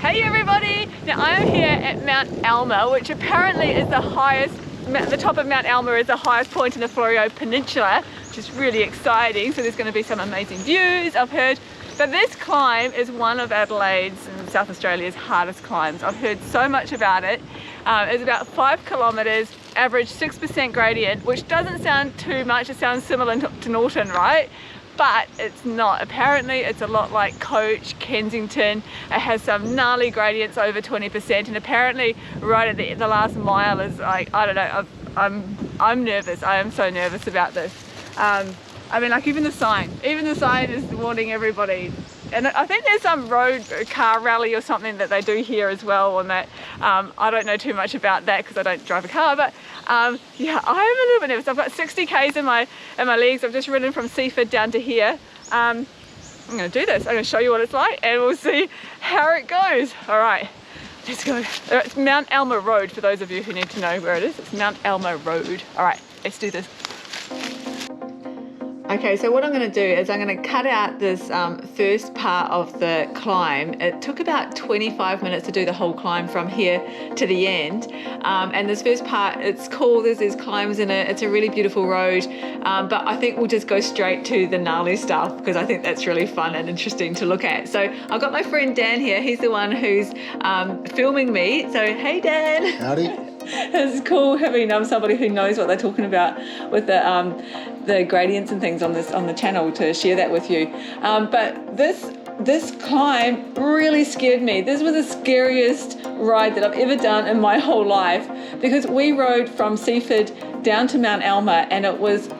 Hey everybody! Now I am here at Mount Alma, which apparently is the top of Mount Alma is the highest point in the Florio Peninsula, which is really exciting. So there's going to be some amazing views, I've heard. But this climb is one of Adelaide's and South Australia's hardest climbs. I've heard so much about it. It's about 5 kilometres, average 6% gradient, which doesn't sound too much. It sounds similar to Norton, right? But it's not. Apparently it's a lot like Coach, Kensington. It has some gnarly gradients over 20%, and apparently right at the last mile is like, I don't know, I'm nervous. I am so nervous about this. I mean, like even the sign is warning everybody. And I think there's some road car rally or something that they do here as well on that. I don't know too much about that because I don't drive a car, but yeah, I'm a little bit nervous. I've got 60 k's in my legs. I've just ridden from Seaford down to here. I'm going to do this. I'm going to show you what it's like and we'll see how it goes. All right, let's go. It's Mount Alma Road for those of you who need to know where it is. It's Mount Alma Road. All right, let's do this. Okay, so what I'm going to do is I'm going to cut out this first part of the climb. It took about 25 minutes to do the whole climb from here to the end. And this first part, it's cool, there's climbs in it, it's a really beautiful road. But I think we'll just go straight to the gnarly stuff because I think that's really fun and interesting to look at. So I've got my friend Dan here, he's the one who's filming me. So hey Dan. Howdy. It's cool having somebody who knows what they're talking about with the gradients and things on the channel to share that with you. But this climb really scared me. This was the scariest ride that I've ever done in my whole life because we rode from Seaford down to Mount Alma and it was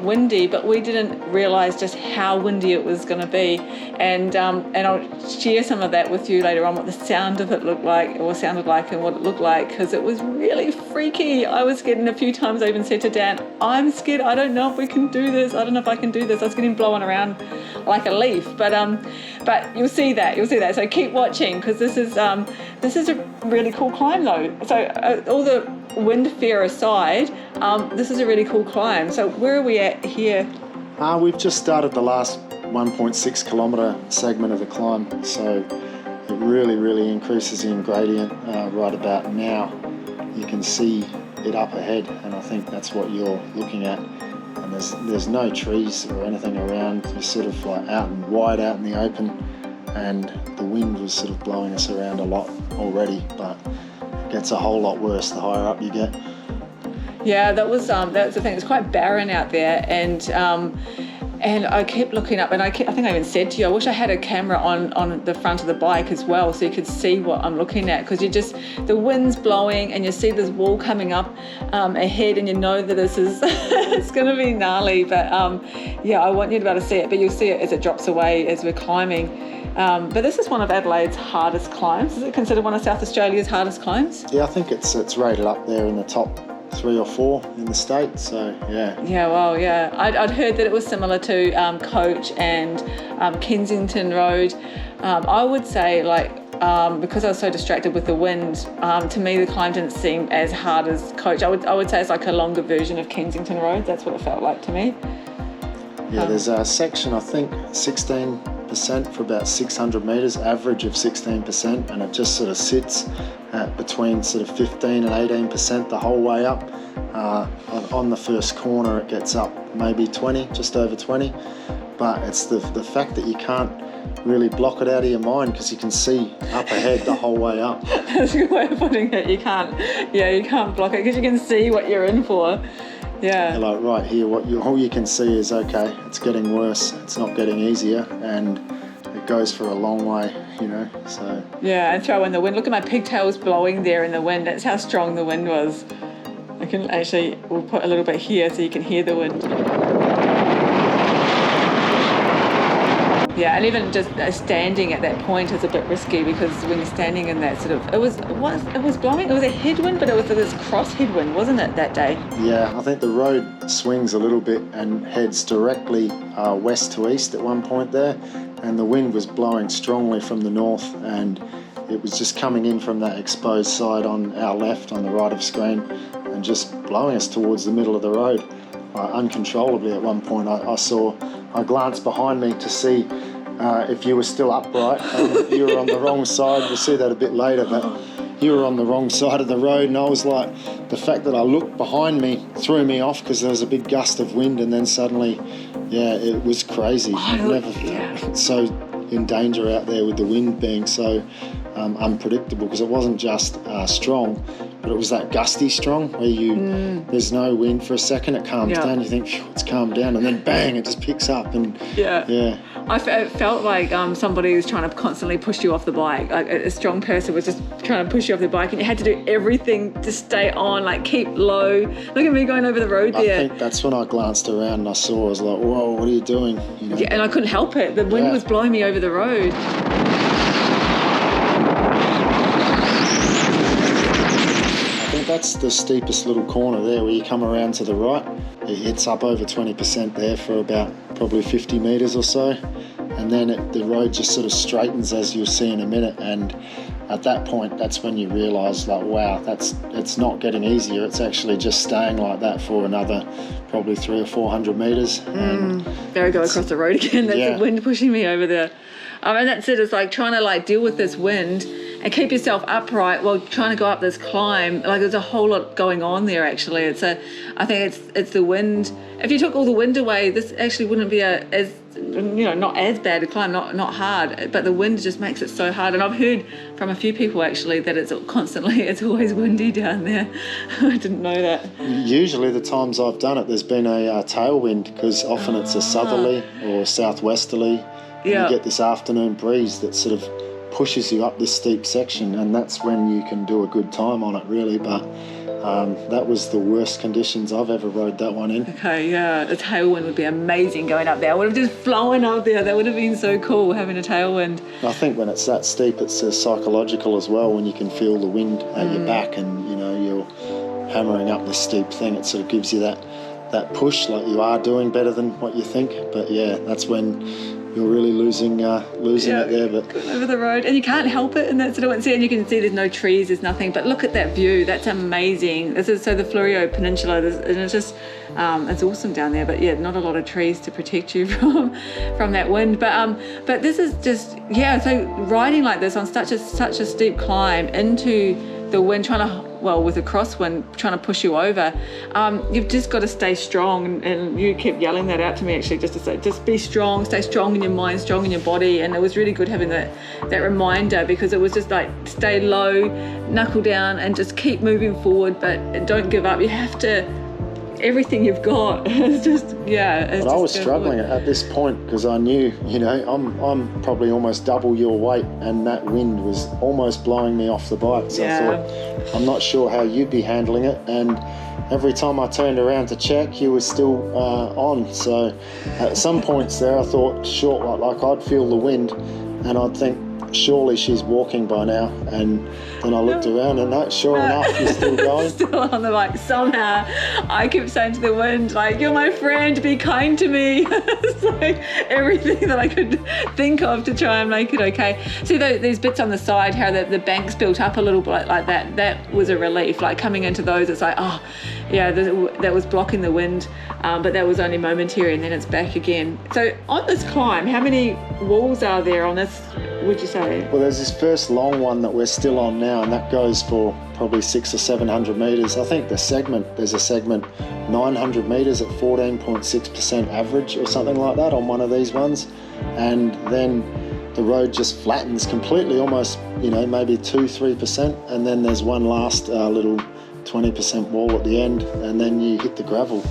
windy, but we didn't realize just how windy it was going to be. And I'll share some of that with you later on, what the sound of it looked like or sounded like and what it looked like, because it was really freaky. I was scared, and a few times I even said to Dan, I'm scared, I don't know if we can do this, I don't know if I can do this. I was getting blown around like a leaf, but you'll see that, so keep watching because this is a really cool climb though. So all the wind fear aside, this is a really cool climb. So where are we at here? We've just started the last 1.6 kilometre segment of the climb, so it really increases in gradient right about now. You can see it up ahead, and I think that's what you're looking at. And there's no trees or anything around. You're sort of like wide out in the open, and the wind was sort of blowing us around a lot already, but it gets a whole lot worse the higher up you get. Yeah, that's the thing. It's quite barren out there, and I kept looking up, and I think I even said to you, I wish I had a camera on the front of the bike as well, so you could see what I'm looking at, because the wind's blowing, and you see this wall coming up ahead, and you know that this is it's going to be gnarly. But yeah, I want you to be able to see it, but you'll see it as it drops away as we're climbing. But this is one of Adelaide's hardest climbs. Is it considered one of South Australia's hardest climbs? Yeah, I think it's rated up there in the top 3 or 4 in the state, so yeah. Yeah, well, yeah. I'd heard that it was similar to Coach and Kensington Road. I would say, like, because I was so distracted with the wind, to me the climb didn't seem as hard as Coach. I would say it's like a longer version of Kensington Road. That's what it felt like to me. Yeah, there's a section, I think 16% for about 600 metres, average of 16%, and it just sort of sits at between sort of 15 and 18% the whole way up. On the first corner it gets up maybe 20, just over 20, but it's the fact that you can't really block it out of your mind because you can see up ahead the whole way up. That's a good way of putting it. You can't block it because you can see what you're in for. Yeah. You're like, right here, all you can see is, okay, it's getting worse, it's not getting easier, and it goes for a long way, so. Yeah, and throw in the wind. Look at my pigtails blowing there in the wind. That's how strong the wind was. We'll put a little bit here so you can hear the wind. Yeah, and even just standing at that point is a bit risky because when you're standing in that sort of, it was blowing, it was a headwind, but it was this cross headwind, wasn't it, that day? Yeah, I think the road swings a little bit and heads directly west to east at one point there, and the wind was blowing strongly from the north, and it was just coming in from that exposed side on our left, on the right of screen, and just blowing us towards the middle of the road uncontrollably. At one point I glanced behind me to see if you were still upright, you were on the wrong side. We'll see that a bit later, but you were on the wrong side of the road, and I was like, the fact that I looked behind me threw me off because there was a big gust of wind, and then suddenly, yeah, it was crazy. I've never felt so in danger out there with the wind being so unpredictable, because it wasn't just strong, but it was that gusty strong where there's no wind for a second, it calms down, you think, phew, it's calmed down, and then bang, it just picks up. And it felt like somebody was trying to constantly push you off the bike. Like a strong person was just trying to push you off the bike, and you had to do everything to stay on, like keep low. Look at me going over the road there. I think that's when I glanced around and I saw, I was like, whoa, what are you doing? You know? Yeah, and I couldn't help it. The wind was blowing me over the road. That's the steepest little corner there where you come around to the right. It hits up over 20% there for about probably 50 metres or so, and then the road just sort of straightens, as you'll see in a minute, and at that point that's when you realise, like, wow, it's not getting easier, it's actually just staying like that for another probably 300 or 400 metres. There I go across the road again. That's the wind pushing me over there. And that's it, it's like trying to like deal with this wind and keep yourself upright while trying to go up this climb. Like there's a whole lot going on there actually. I think it's the wind. If you took all the wind away, this actually wouldn't be not as bad a climb, not hard, but the wind just makes it so hard. And I've heard from a few people actually that it's always windy down there. I didn't know that. Usually the times I've done it, there's been a tailwind, because often it's a southerly or southwesterly. You get this afternoon breeze that sort of pushes you up this steep section, and that's when you can do a good time on it really. But that was the worst conditions I've ever rode that one in. Okay, yeah, a tailwind would be amazing going up there. I would have just flown up there. That would have been so cool, having a tailwind. I think when it's that steep, it's psychological as well, when you can feel the wind at your back and you're hammering up this steep thing. It sort of gives you that push, like you are doing better than what you think. But yeah, that's when you're really losing it there. But over the road, and you can't help it, and that's what I want to see. And you can see there's no trees, there's nothing, but look at that view, that's amazing. This is the Fleurieu Peninsula, and it's just it's awesome down there. But yeah, not a lot of trees to protect you from that wind. But this is just so riding like this on such a steep climb into the wind, with a crosswind trying to push you over, you've just got to stay strong, and you kept yelling that out to me actually, just to say, just be strong, stay strong in your mind, strong in your body. And it was really good having that reminder, because it was just like, stay low, knuckle down, and just keep moving forward, but don't give up. You have to, everything you've got. It's just but I was struggling at this point, because I knew, I'm probably almost double your weight, and that wind was almost blowing me off the bike. So I thought, I'm not sure how you'd be handling it. And every time I turned around to check, you were still on. So at some points there, I thought, sure, like I'd feel the wind, and I'd think, surely she's walking by now. And then I looked around, and sure enough, you're still going. Still on the bike. Somehow I kept saying to the wind, like, you're my friend, be kind to me. It's like everything that I could think of to try and make it okay. See these bits on the side, how the bank's built up a little bit like that was a relief. Like coming into those, it's like, that was blocking the wind, but that was only momentary, and then it's back again. So on this climb, how many walls are there on this, would you say? Well, there's this first long one that we're still on now, and that goes for probably 600 or 700 metres. I think there's a segment 900 metres at 14.6% average or something like that on one of these ones. And then the road just flattens completely, almost, maybe 2-3%. And then there's one last little 20% wall at the end, and then you hit the gravel.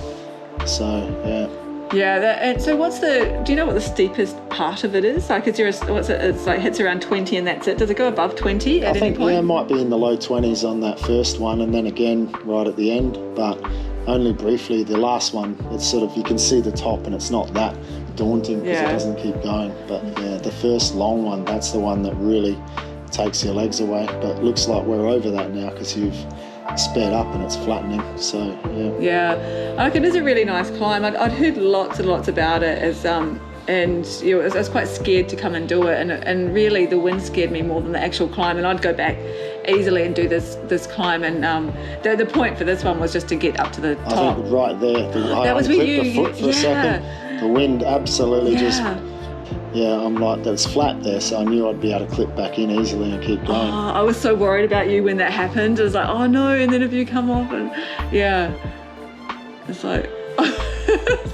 So, yeah. Yeah, so do you know what the steepest part of it is? Like, it's like hits around 20 and that's it. Does it go above 20 at any point? Yeah, it might be in the low 20s on that first one, and then again right at the end, but only briefly. The last one, it's sort of, you can see the top, and it's not that daunting because it doesn't keep going. But yeah, the first long one, that's the one that really takes your legs away. But it looks like we're over that now, because you've sped up and it's flattening. So like, it is a really nice climb. I'd heard lots and lots about it and I was quite scared to come and do it, and really the wind scared me more than the actual climb, and I'd go back easily and do this climb. And the point for this one was just to get up to the top. I think right there, I clipped the foot for a second. The wind absolutely just Yeah, I'm like, that's flat there, so I knew I'd be able to clip back in easily and keep going. Oh, I was so worried about you when that happened. I was like, oh no, and then if you come off, and yeah, it's like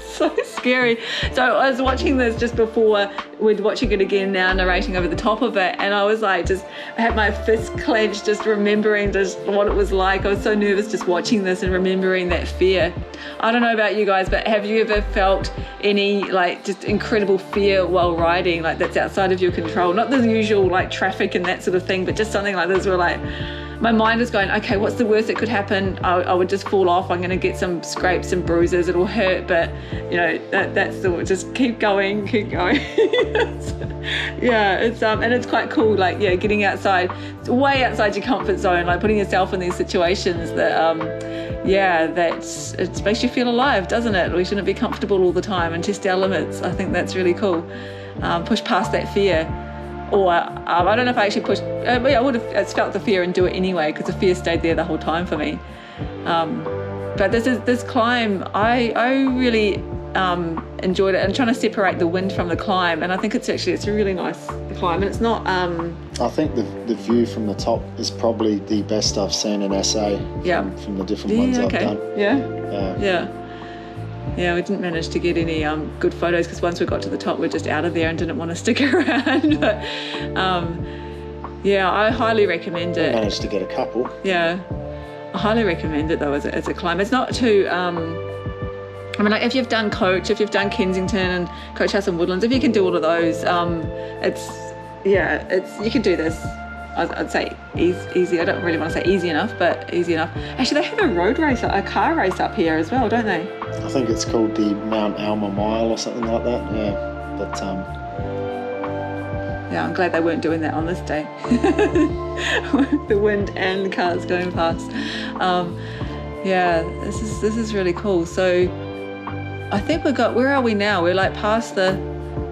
so scary. So I was watching this just before, we're watching it again now, narrating over the top of it, and I was like, I had my fist clenched, just remembering just what it was like. I was so nervous just watching this and remembering that fear. I don't know about you guys, but have you ever felt any like just incredible fear while riding, like that's outside of your control? Not the usual like traffic and that sort of thing, but just something like this where like my mind is going, okay, what's the worst that could happen? I would just fall off. I'm going to get some scrapes and bruises. It'll hurt, but you know, that's the, just keep going. Yeah, it's and it's quite cool. Like, yeah, getting outside, it's way outside your comfort zone, like putting yourself in these situations that, yeah, it makes you feel alive, doesn't it? We shouldn't be comfortable all the time and test our limits. I think that's really cool. Push past that fear. Or I don't know if I actually pushed, but yeah, I would have felt the fear and do it anyway, because the fear stayed there the whole time for me. But this climb, I really enjoyed it, and trying to separate the wind from the climb. And I think it's a really nice climb, and it's not. I think the view from the top is probably the best I've seen in SA. From the different ones I've done. Yeah, we didn't manage to get any good photos, because once we got to the top, we're just out of there and didn't want to stick around. But yeah, I highly recommend it. I managed to get a couple. Yeah, I highly recommend it though as a climb. It's not too. I mean, like if you've done Coach, if you've done Kensington and Coach House and Woodlands, if you can do all of those, you can do this. I'd say easy. I don't really want to say easy enough, but easy enough. Actually, they have a road race, a car race up here as well, don't they? I think it's called the Mount Alma Mile or something like that. Yeah, but yeah, I'm glad they weren't doing that on this day. The wind and cars going past. Yeah, this is really cool. So I think where are we now? We're like past the.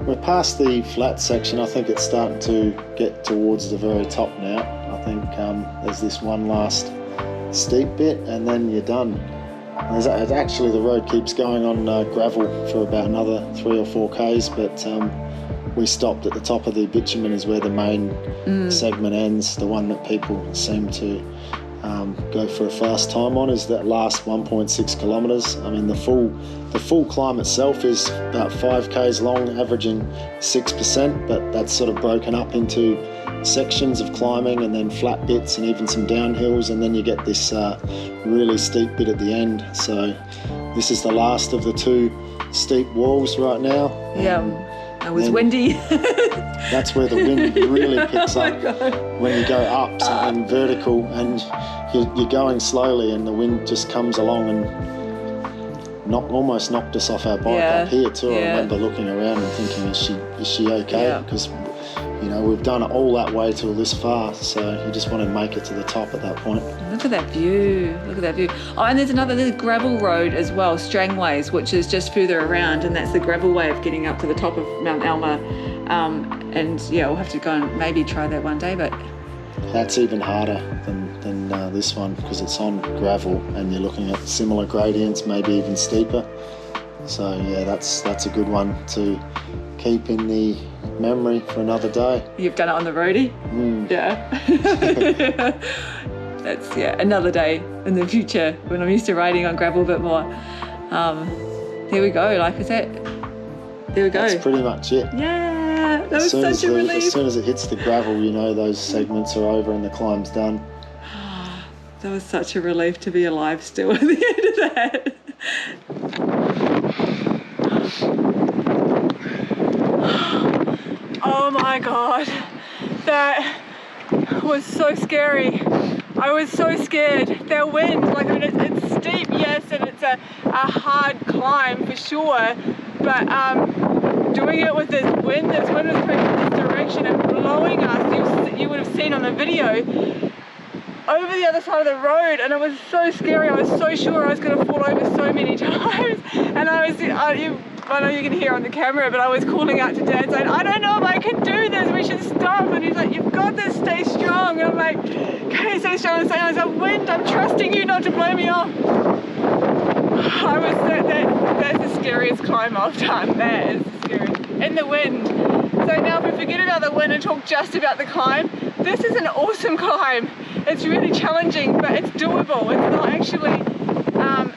We're past the flat section. I think it's starting to get towards the very top now. I think there's this one last steep bit, and then you're done. Actually, the road keeps going on gravel for about another 3 or 4 k's, but we stopped at the top of the bitumen, is where the main segment ends. The one that people seem to go for a fast time on is that last 1.6 kilometres. I mean, the full climb itself is about 5 k's long, averaging 6%, but that's sort of broken up into sections of climbing and then flat bits and even some downhills, and then you get this really steep bit at the end. So this is the last of the 2 steep walls right now. It was windy. That's where the wind really picks up when you go up something vertical, and you're going slowly and the wind just comes along and almost knocked us off our bike up here too. I remember looking around and thinking, is she okay? Because you know, we've done it all that way till this far, so you just want to make it to the top at that point. Look at that view. Oh, and there's a gravel road as well, Strangways, which is just further around, and that's the gravel way of getting up to the top of Mount Alma. And yeah, we'll have to go and maybe try that one day, but that's even harder than this one, because it's on gravel and you're looking at similar gradients, maybe even steeper. So yeah, that's a good one to keep in the memory for another day. You've done it on the roadie? Yeah. That's another day in the future when I'm used to riding on gravel a bit more. There we go, like I said. There we go. That's pretty much it. Yeah, that was such a relief. As soon as it hits the gravel, you know those segments are over and the climb's done. That was such a relief to be alive still at the end of that. Oh my God, that was so scary. I was so scared. That wind, like, I mean, it's steep, yes, and it's a hard climb for sure, but doing it with this wind was coming in this direction and blowing us. You would have seen on the video over the other side of the road, and it was so scary. I was so sure I was going to fall over so many times, and I know you can hear on the camera, but I was calling out to Dad saying, I don't know if I can do this, we should stop. And he's like, you've got this, stay strong. And I'm like, okay, stay strong. And saying, I was like, wind, I'm trusting you not to blow me off. That's the scariest climb I've done. That is the scariest. In the wind, So now if we forget about the wind and talk just about the climb, this is an awesome climb. It's really challenging, but it's doable. It's not actually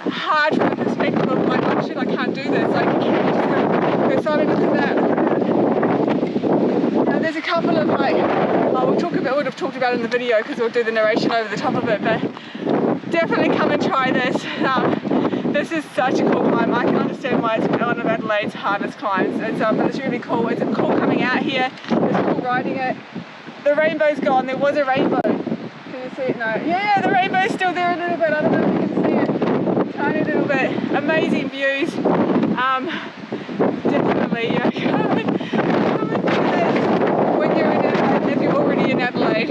hard from the perspective of like, oh shit, I can't do this. Like, you can just go slowly. Look at that. Now there's a couple of like, would have talked about it in the video because we'll do the narration over the top of it, but definitely come and try this. This is such a cool climb. I can understand why it's one of Adelaide's hardest climbs. It's really cool. It's cool coming out here. It's cool riding it. The rainbow's gone. There was a rainbow. Can you see it? No. Yeah, the rainbow's still there a little bit. I don't know if you can see it. Tiny little bit. Amazing views. Definitely, come and do this when you're in Adelaide, if you're already in Adelaide.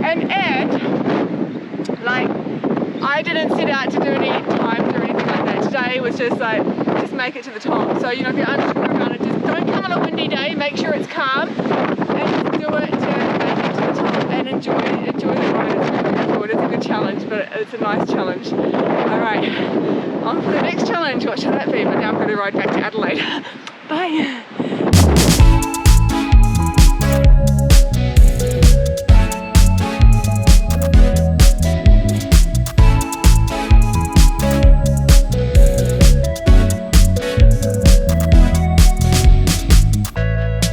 And like, I didn't set out to do any times or anything like that. Today was just like, just make it to the top. So, you know, if you're unsure about it, just don't come on a windy day, make sure it's calm, and just do it to make it to the top and enjoy the ride. It's really cool. It's a good challenge, but it's a nice challenge. Alright, on for the next challenge. What should that be? But now I'm going to ride back to Adelaide. Bye.